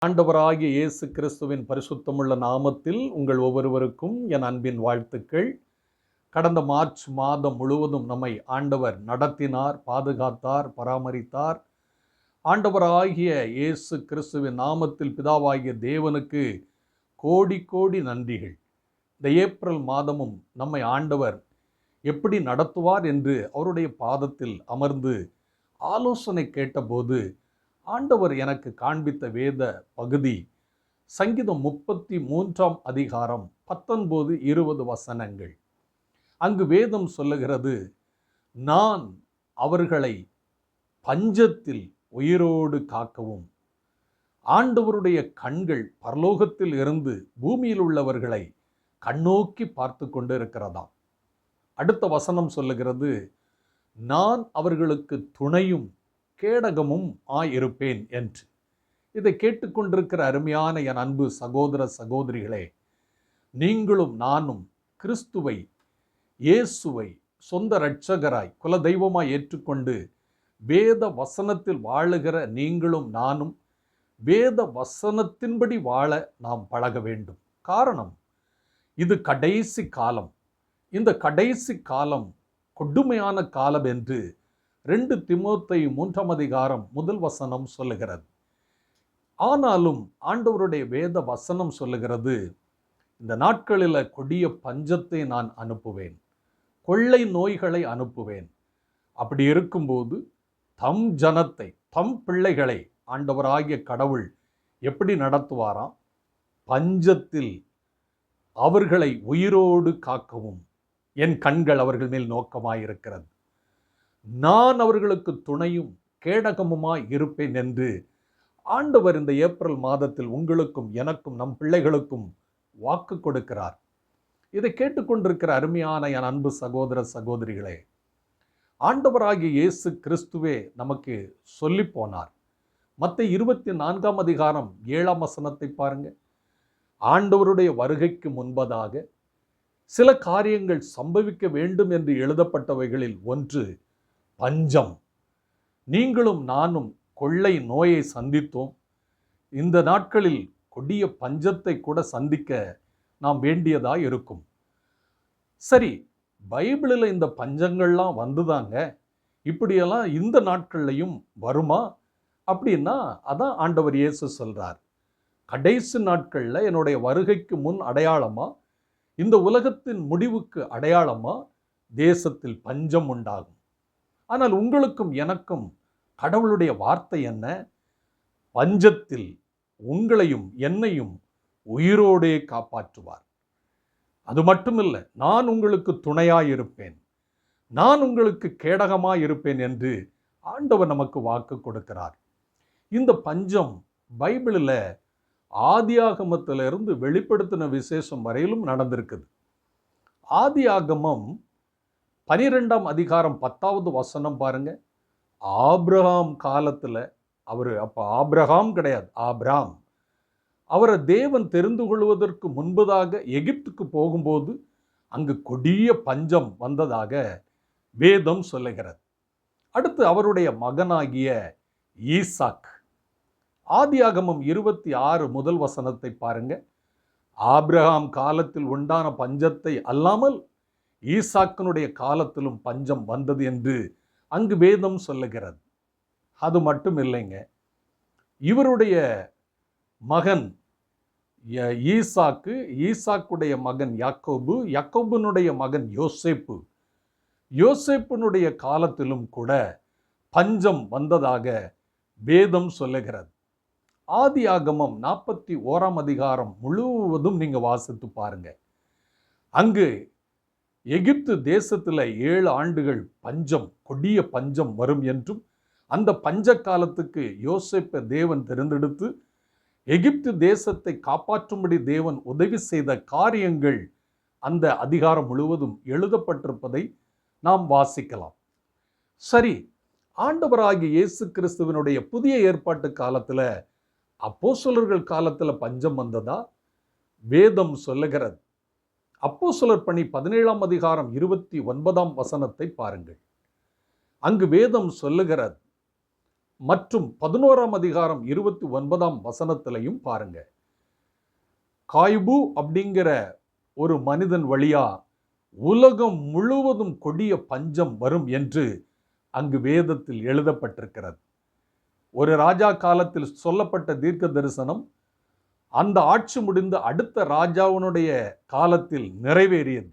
ஆண்டவராகிய இயேசு கிறிஸ்துவின் பரிசுத்தமுள்ள நாமத்தில் உங்கள் ஒவ்வொருவருக்கும் என் அன்பின் வாழ்த்துக்கள். கடந்த மார்ச் மாதம் முழுவதும் நம்மை ஆண்டவர் நடத்தினார், பாதுகாத்தார், பராமரித்தார். ஆண்டவராகிய இயேசு கிறிஸ்துவின் நாமத்தில் பிதாவாகிய தேவனுக்கு கோடி கோடி நன்றிகள். இந்த ஏப்ரல் மாதமும் நம்மை ஆண்டவர் எப்படி நடத்துவார் என்று அவருடைய பாதத்தில் அமர்ந்து ஆலோசனை கேட்டபோது ஆண்டவர் எனக்கு காண்பித்த வேத பகுதி சங்கீதம் 33 அதிகாரம் 19-20 வசனங்கள். அங்கு வேதம் சொல்லுகிறது, நான் அவர்களை பஞ்சத்தில் உயிரோடு காக்கவும், ஆண்டவருடைய கண்கள் பரலோகத்தில் இருந்து பூமியில் உள்ளவர்களை கண்ணோக்கி பார்த்து கொண்டு இருக்கிறதாம். அடுத்த வசனம் சொல்லுகிறது, நான் அவர்களுக்கு துணையும் கேடகமும் ஆயிருப்பேன் என்று. இதை கேட்டுக்கொண்டிருக்கிற அருமையான என் அன்பு சகோதர சகோதரிகளே, நீங்களும் நானும் கிறிஸ்துவை, இயேசுவை சொந்த இரட்சகராய் குலதெய்வமாய் ஏற்றுக்கொண்டு வேத வசனத்தில் வாழுகிற நீங்களும் நானும் வேத வசனத்தின்படி வாழ நாம் பழக வேண்டும். காரணம், இது கடைசி காலம். இந்த கடைசி காலம் கொடுமையான காலம் என்று 2 தீமோத்தேயு 3 அதிகாரம் 1 வசனம் சொல்லுகிறது. ஆனாலும் ஆண்டவருடைய வேத வசனம் சொல்லுகிறது, இந்த நாட்களில் கொடிய பஞ்சத்தை நான் அனுப்புவேன், கொள்ளை நோய்களை அனுப்புவேன். அப்படி இருக்கும்போது தம் ஜனத்தை, தம் பிள்ளைகளை ஆண்டவராகிய கடவுள் எப்படி நடத்துவாராம்? பஞ்சத்தில் அவர்களை உயிரோடு காக்கவும் என் கண்கள் அவர்கள் மேல் நோக்கமாயிருக்கிறது, நான் அவர்களுக்கு துணையும் கேடகமுமாய் இருப்பேன் என்று ஆண்டவர் இந்த ஏப்ரல் மாதத்தில் உங்களுக்கும் எனக்கும் நம் பிள்ளைகளுக்கும் வாக்கு கொடுக்கிறார். இதை கேட்டுக்கொண்டிருக்கிற அருமையான என் அன்பு சகோதர சகோதரிகளே, ஆண்டவராகிய இயேசு கிறிஸ்துவே நமக்கு சொல்லி போனார். மத்தேயு 24 அதிகாரம் 7 வசனத்தை பாருங்க. ஆண்டவருடைய வருகைக்கு முன்பதாக சில காரியங்கள் சம்பவிக்க வேண்டும் என்று எழுதப்பட்டவைகளில் ஒன்று பஞ்சம். நீங்களும் நானும் கொள்ளை நோயை சந்தித்தோம். இந்த நாட்களில் கொடிய பஞ்சத்தை கூட சந்திக்க நாம் வேண்டியதாக இருக்கும். சரி, பைபிளில் இந்த பஞ்சங்கள்லாம் வந்துதாங்க, இப்படியெல்லாம் இந்த நாட்கள்லையும் வருமா அப்படின்னா, அதான் ஆண்டவர் இயேசு சொல்றார், கடைசி நாட்களில் என்னுடைய வருகைக்கு முன் அடையாளமா, இந்த உலகத்தின் முடிவுக்கு அடையாளமா தேசத்தில் பஞ்சம் உண்டாகும். ஆனால் உங்களுக்கும் எனக்கும் கடவுளுடைய வார்த்தை என்ன? பஞ்சத்தில் உங்களையும் என்னையும் உயிரோடே காப்பாற்றுவார். அது மட்டுமில்ல, நான் உங்களுக்கு துணையாயிருப்பேன், நான் உங்களுக்கு கேடகமாயிருப்பேன் என்று ஆண்டவர் நமக்கு வாக்கு கொடுக்கிறார். இந்த பஞ்சம் பைபிளில் ஆதியாகமத்திலிருந்து வெளிப்படுத்தின விசேஷம் வரையிலும் நடந்திருக்குது. ஆதியாகமம் 12 அதிகாரம் 10 வசனம் பாருங்க. ஆபிரகாம் காலத்தில், அவர் அப்போ ஆபிரகாம் கிடையாது, ஆபிராம், அவரை தேவன் தெரிந்து கொள்வதற்கு முன்பதாக எகிப்துக்கு போகும்போது அங்கு கொடிய பஞ்சம் வந்ததாக வேதம் சொல்லுகிறது. அடுத்து அவருடைய மகனாகிய ஈசாக், ஆதியாகமம் 26 வசனத்தை பாருங்க. ஆபிரகாம் காலத்தில் உண்டான பஞ்சத்தை அல்லாமல் ஈசாக்கினுடைய காலத்திலும் பஞ்சம் வந்தது என்று அங்கு வேதம் சொல்லுகிறது. அது மட்டும் இல்லைங்க, இவருடைய மகன் ஈசாக்கு, ஈசாக்குடைய மகன் யாக்கோபு, யாக்கோபுனுடைய மகன் யோசேப்பு, யோசேப்பினுடைய காலத்திலும் கூட பஞ்சம் வந்ததாக வேதம் சொல்லுகிறது. ஆதியாகமம் 41 அதிகாரம் முழுவதும் நீங்க வாசித்து பாருங்க. அங்கு எகிப்து தேசத்தில் 7 ஆண்டுகள் பஞ்சம், கொடிய பஞ்சம் வரும் என்றும், அந்த பஞ்ச காலத்துக்கு யோசேப்பை தேவன் தேர்ந்தெடுத்து எகிப்து தேசத்தை காப்பாற்றும்படி தேவன் உதவி செய்த காரியங்கள் அந்த அதிகாரம் முழுவதும் எழுதப்பட்டிருப்பதை நாம் வாசிக்கலாம். சரி, ஆண்டவராகிய இயேசு கிறிஸ்துவினுடைய புதிய ஏற்பாட்டு காலத்தில், அப்போஸ்தலர்கள் காலத்தில் பஞ்சம் வந்ததா? வேதம் சொல்லுகிறது. அப்போஸ்தலர் பணி 17 அதிகாரம் 29 வசனத்தை பாருங்கள். அங்கு வேதம் சொல்லுகிறது, மற்றும் 11ஆம் அதிகாரம் 29ஆம் வசனத்திலையும் பாருங்க. காய்பு அப்படிங்கிற ஒரு மனிதன் வழியா உலகம் முழுவதும் கொடிய பஞ்சம் வரும் என்று அங்கு வேதத்தில் எழுதப்பட்டிருக்கிறது. ஒரு ராஜா காலத்தில் சொல்லப்பட்ட தீர்க்க தரிசனம் அந்த ஆட்சி முடிந்து அடுத்த ராஜாவினுடைய காலத்தில் நிறைவேறியது.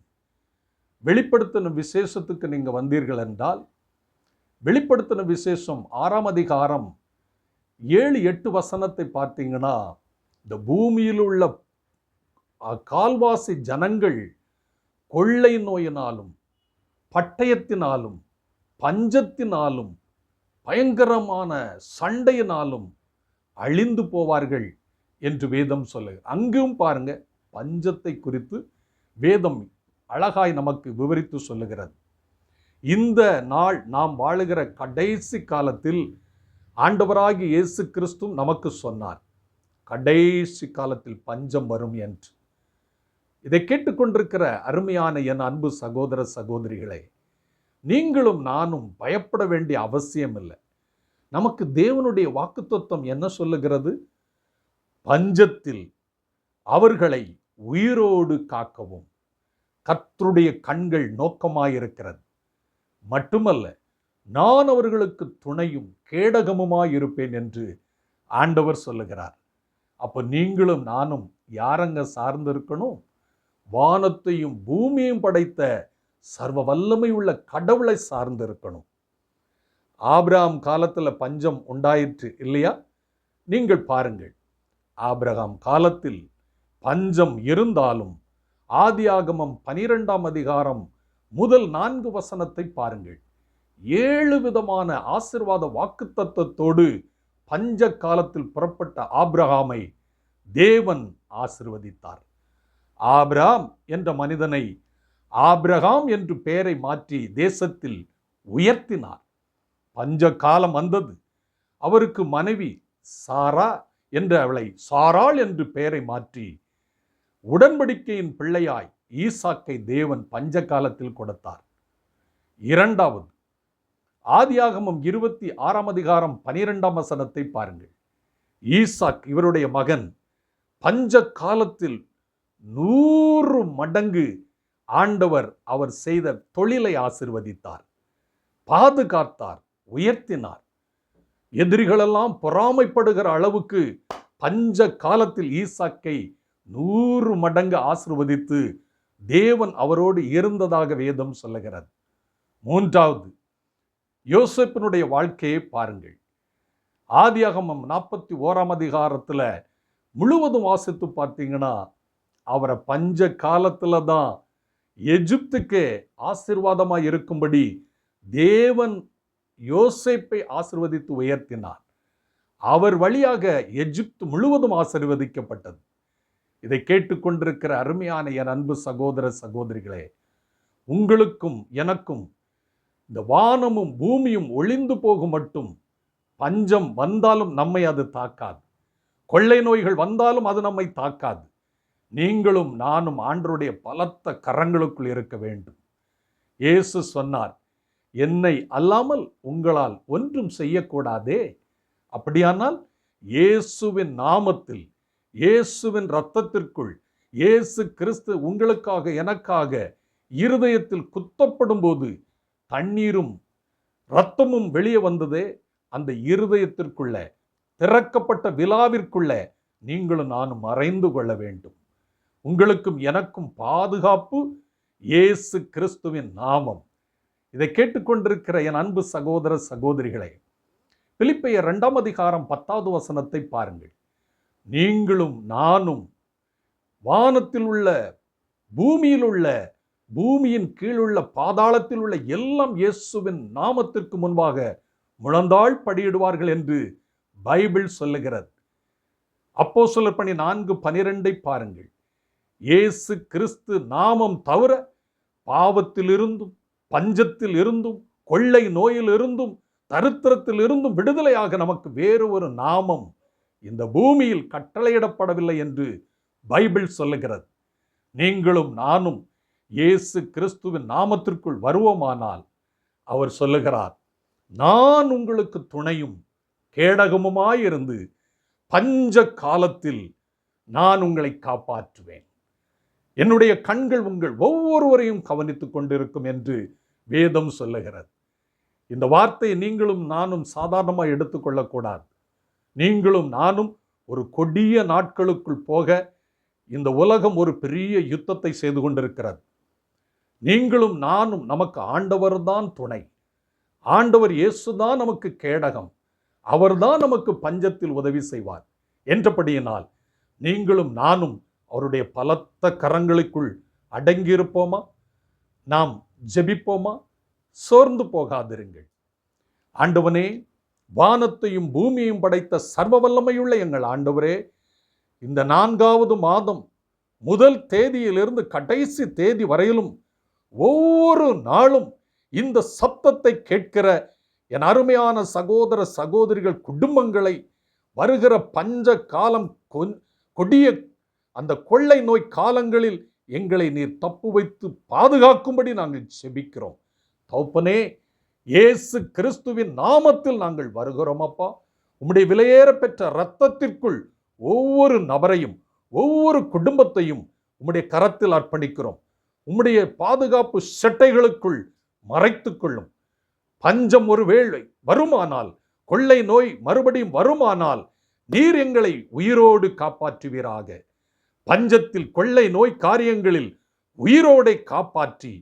வெளிப்படுத்தின விசேஷத்துக்கு நீங்க வந்தீர்கள் என்றால், வெளிப்படுத்தின விசேஷம் 6ஆம் அதிகாரம் 7-8 வசனத்தை பார்த்தீங்கன்னா, இந்த பூமியில் உள்ள கால்வாசி ஜனங்கள் கொள்ளை நோயினாலும் பட்டயத்தினாலும் பஞ்சத்தினாலும் பயங்கரமான சண்டையினாலும் அழிந்து போவார்கள் என்று வேதம் சொல்லுகிறது. அங்கும் பாருங்க, பஞ்சத்தை குறித்து வேதம் அழகாய் நமக்கு விவரித்து சொல்லுகிறது. இந்த நாள் நாம் வாழுகிற கடைசி காலத்தில் ஆண்டவராகிய இயேசு கிறிஸ்து நமக்கு சொன்னார், கடைசி காலத்தில் பஞ்சம் வரும் என்று. இதை கேட்டுக்கொண்டிருக்கிற அருமையான என் அன்பு சகோதர சகோதரிகளே, நீங்களும் நானும் பயப்பட வேண்டிய அவசியம் இல்லை. நமக்கு தேவனுடைய வாக்குத்தத்தம் என்ன சொல்லுகிறது? பஞ்சத்தில் அவர்களை உயிரோடு காக்கவும் கர்த்தருடைய கண்கள் நோக்கமாயிருக்கிறது. மட்டுமல்ல, நான் அவர்களுக்கு துணையும் கேடகமுமாயிருப்பேன் என்று ஆண்டவர் சொல்லுகிறார். அப்ப நீங்களும் நானும் யாரங்க சார்ந்து இருக்கணும்? வானத்தையும் பூமியையும் படைத்த சர்வ வல்லமை உள்ள கடவுளை சார்ந்து இருக்கணும். ஆபிரகாம் காலத்துல பஞ்சம் உண்டாயிற்று இல்லையா? நீங்கள் பாருங்கள், ஆபிரகாம் காலத்தில் பஞ்சம் இருந்தாலும் ஆதியாகமம் 12ஆம் அதிகாரம் முதல் 4 வசனத்தை பாருங்கள். 7 விதமான ஆசீர்வாத வாக்குத்தத்தத்தோடு பஞ்ச காலத்தில் புறப்பட்ட ஆபிரகாமை தேவன் ஆசீர்வதித்தார். ஆபிரகாம் என்ற மனிதனை ஆபிரகாம் என்று பெயரை மாற்றி தேசத்தில் உயர்த்தினார். பஞ்ச காலம் வந்தது. அவருக்கு மனைவி சாரா என்று அவளை சாராள் என்று பெயரை மாற்றி உடன்படிக்கையின் பிள்ளையாய் ஈசாக்கை தேவன் பஞ்ச காலத்தில் கொடுத்தார். இரண்டாவது, ஆதியாகமம் 26ஆம் அதிகாரம் 12ஆம் வசனத்தை பாருங்கள். ஈசாக் இவருடைய மகன் பஞ்ச காலத்தில் 100 மடங்கு ஆண்டவர் அவர் செய்த தொழிலை ஆசீர்வதித்தார், பாதுகாத்தார், உயர்த்தினார். எதிரிகளெல்லாம் பொறாமைப்படுகிற அளவுக்கு பஞ்ச காலத்தில் ஈசாக்கை 100 மடங்கு ஆசீர்வதித்து தேவன் அவரோடு இருந்ததாக வேதம் சொல்லுகிறது. மூன்றாவது, யோசேப்பினுடைய வாழ்க்கையை பாருங்கள். ஆதியாகமம் 41ஆம் அதிகாரத்துல முழுவதும் வாசித்து பார்த்தீங்கன்னா, அவரை பஞ்ச காலத்துல தான் எகிப்துக்கு ஆசீர்வாதமாக இருக்கும்படி தேவன் யோசேப்பை ஆசீர்வதித்து உயர்த்தினார். அவர் வழியாக எகிப்து முழுவதும் ஆசீர்வதிக்கப்பட்டது. இதை கேட்டுக்கொண்டிருக்கிற அருமையான என் அன்பு சகோதர சகோதரிகளே, உங்களுக்கும் எனக்கும் இந்த வானமும் பூமியும் ஒளிந்து போகும் மட்டும் பஞ்சம் வந்தாலும் நம்மை அது தாக்காது. கொள்ளை நோய்கள் வந்தாலும் அது நம்மை தாக்காது. நீங்களும் நானும் ஆண்டவருடைய பலத்த கரங்களுக்குள் இருக்க வேண்டும். இயேசு சொன்னார், என்னை அல்லாமல் உங்களால் ஒன்றும் செய்யக்கூடாதே. அப்படியானால் இயேசுவின் நாமத்தில், இயேசுவின் இரத்தத்திற்குள், இயேசு கிறிஸ்து உங்களுக்காக எனக்காக இருதயத்தில் குத்தப்படும் போது தண்ணீரும் இரத்தமும் வெளியே வந்ததே, அந்த இருதயத்திற்குள்ள திறக்கப்பட்ட விலாவிற்குள்ள நீங்களும் நானும் மறைந்து கொள்ள வேண்டும். உங்களுக்கும் எனக்கும் பாதுகாப்பு இயேசு கிறிஸ்துவின் நாமம். இதை கேட்டுக்கொண்டிருக்கிற என் அன்பு சகோதர சகோதரிகளே, பிலிப்பியர் 2ஆம் அதிகாரம் 10வது வசனத்தை பாருங்கள். நீங்களும் நானும் வானத்தில் உள்ள, பூமியில் உள்ள, பூமியின் கீழுள்ள, பாதாளத்தில் உள்ள எல்லாம் இயேசுவின் நாமத்திற்கு முன்பாக முழந்தாள் படியிடுவார்கள் என்று பைபிள் சொல்லுகிறது. அப்போஸ்தலர் பணி 4:12 பாருங்கள். இயேசு கிறிஸ்து நாமம் தவிர பாவத்தில் இருந்தும், பஞ்சத்தில் இருந்தும், கொள்ளை நோயில் இருந்தும், தரித்திரத்தில் இருந்தும் விடுதலையாக நமக்கு வேறு ஒரு நாமம் இந்த பூமியில் கட்டளையிடப்படவில்லை என்று பைபிள் சொல்லுகிறது. நீங்களும் நானும் இயேசு கிறிஸ்துவின் நாமத்திற்குள் வருவோமானால் அவர் சொல்லுகிறார், நான் உங்களுக்கு துணையும் கேடகமுமாயிருந்து பஞ்ச காலத்தில் நான் உங்களை காப்பாற்றுவேன். என்னுடைய கண்கள் உங்கள் ஒவ்வொருவரையும் கவனித்துக் கொண்டிருக்கும் என்று வேதம் சொல்லுகிறது. இந்த வார்த்தையை நீங்களும் நானும் சாதாரணமாக எடுத்துக்கொள்ளக்கூடாது. நீங்களும் நானும் ஒரு கொடிய நாட்களுக்குள் போக இந்த உலகம் ஒரு பெரிய யுத்தத்தை செய்து கொண்டிருக்கிறது. நீங்களும் நானும், நமக்கு ஆண்டவர் தான் துணை. ஆண்டவர் இயேசுதான் நமக்கு கேடகம். அவர்தான் நமக்கு பஞ்சத்தில் உதவி செய்வார் என்றபடியினால் நீங்களும் நானும் அவருடைய பலத்த கரங்களுக்குள் அடங்கியிருப்போமா? நாம் ஜெபிப்போமா? சோர்ந்து போகாதிருங்கள். ஆண்டவனே, வானத்தையும் பூமியையும் படைத்த சர்வ வல்லமையுள்ள எங்கள் ஆண்டவரே, இந்த 4வது மாதம் முதல் தேதியிலிருந்து கடைசி தேதி வரையிலும் ஒவ்வொரு நாளும் இந்த சத்தத்தை கேட்கிற என் அருமையான சகோதர சகோதரிகள் குடும்பங்களை வருகிற பஞ்ச காலம், கொடிய அந்த கொள்ளை நோய் காலங்களில் எங்களை நீர் தப்பு வைத்து பாதுகாக்கும்படி நாங்கள் செபிக்கிறோம். தகப்பனே, இயேசு கிறிஸ்துவின் நாமத்தில் நாங்கள் வருகிறோம் அப்பா. உம்முடைய விலையேற பெற்ற இரத்தத்திற்குள் ஒவ்வொரு நபரையும் ஒவ்வொரு குடும்பத்தையும் உம்முடைய கரத்தில் அர்ப்பணிக்கிறோம். உம்முடைய பாதுகாப்பு சட்டைகளுக்குள் மறைத்துக் கொள்ளும். பஞ்சம் ஒருவேளை வருமானால், கொள்ளை நோய் மறுபடியும் வருமானால் நீர் எங்களை உயிரோடு காப்பாற்றுவீராக. பஞ்சத்தில், கொள்ளை நோய் காரியங்களில் உயிரோடை காப்பாற்றி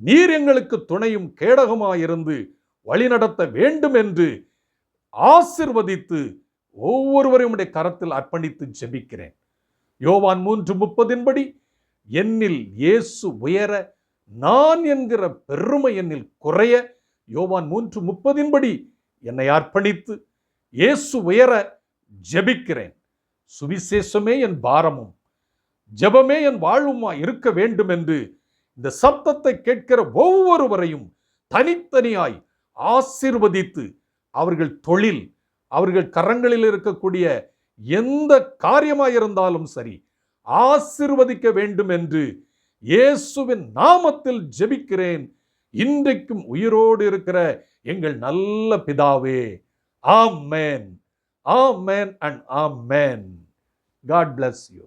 நீர் எங்களுக்கு துணையும் கேடகமாயிருந்து வழிநடத்த வேண்டும் என்று ஆசிர்வதித்து ஒவ்வொருவரையும் உடைய கரத்தில் அர்ப்பணித்து ஜெபிக்கிறேன். யோவான் 3:30 என்னில் இயேசு உயர, நான் என்கிற பெருமை என்னில் குறைய, யோவான் 3:30 என்னை அர்ப்பணித்து இயேசு உயர ஜெபிக்கிறேன். சுவிசேஷமே என் பாரமும் ஜெபமே என் வாழ்வுமா இருக்க வேண்டும் என்று இந்த சத்தத்தை கேட்கிற ஒவ்வொருவரையும் தனித்தனியாய் ஆசீர்வதித்து அவர்கள் தொழில், அவர்கள் கரங்களில் இருக்கக்கூடிய எந்த காரியமாயிருந்தாலும் சரி ஆசீர்வதிக்க வேண்டும் என்று இயேசுவின் நாமத்தில் ஜெபிக்கிறேன். இன்றைக்கும் உயிரோடு இருக்கிற எங்கள் நல்ல பிதாவே. Amen, amen and amen. God bless you.